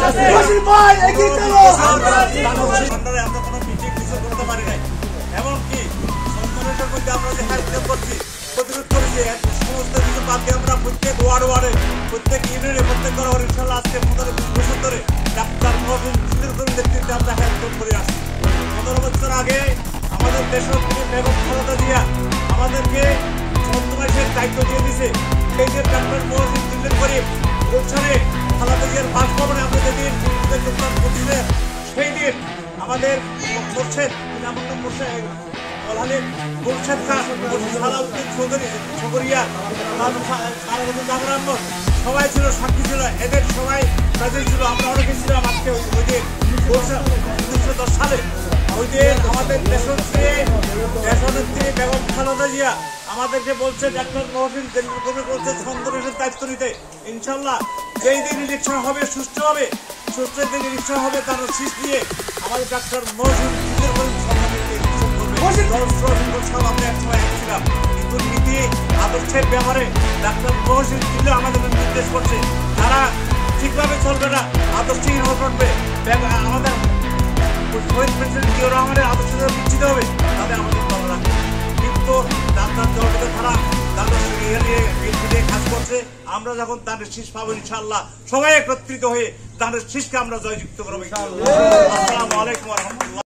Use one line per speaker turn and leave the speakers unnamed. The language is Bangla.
আমরা কোনো মিটিং কিছু করতে পারি নাই, এমনকি সংগঠনের মধ্যে আমরা যে হেল্প করছি, প্রতিরোধ করেছি, সমস্ত কিছু বাদ দিয়ে আমরা প্রত্যেক ওয়ার্ডে প্রত্যেক ইউনিয়নে প্রত্যেক ঘরে ইনশাল্লাহ আজকে 15-20 বছর ধরে ডাক্তার নেতৃত্বে আমরা হেল্প করে আসছি। 15 বছর আগে আমাদের দেশপ্রিয় বেগম খালেদা জিয়া আমাদেরকে ছদ্মবেশের দায়িত্ব দিয়ে দিয়েছে। এই যে ডাক্তার মহসিন দিল্লির করিম গুলশানে খালেদা জিয়ার বাসভবনে আমরা যেদিন যোগদান করছিলেন, সেই দিন আমাদের মোর্শেদ গুলশেদ খান, সালাউদ্দিন চৌধুরী ছগরিয়া, সবাই ছিল, সাক্ষী ছিল, এদের সবাই প্রেজেন্ট ছিল। আমরা অনেকে ছিলাম আজকে ওই দিন 1910 সালে। ওই দিন আমাদের দেশনেত্রী বেগম খালেদা জিয়া আমাদেরকে বলছে, ডাক্তার মহসিন দিল্লি বলছে সংগঠনের দায়িত্ব নিতে। ইনশাল্লাহ যেই দিন ইলেকশন হবে সুষ্ঠুভাবে, সুষ্ঠুর দিন ইলেকশন হবে, তার শীষ দিয়ে আমাদের ডাক্তার মহসিন আমরা একসময় ছিলাম। কিন্তু নীতি আদর্শের ব্যাপারে ডাক্তার মহসিন দিল্লি আমাদের নির্দেশ করছে, তারা ঠিকভাবে চলবে না, আদর্শহীন হয়ে পড়বে, আমাদের শহীদ প্রেসিডেন্ট জিয়াউর রহমানের আদর্শ বিচ্ছিন্ন হবে, তাদের আমাদের দল রাখবে। কিন্তু ডাক্তার দলকে তারা তাদের নিয়ে কাজ করছে। আমরা যখন তাদের শীষ পাবো ইনশাআল্লাহ সবাই একত্রিত হয়ে তাদের শীষকে আমরা জয়যুক্ত করবো। আসসালামু আলাইকুম ওয়া রাহমাতুল্লাহ।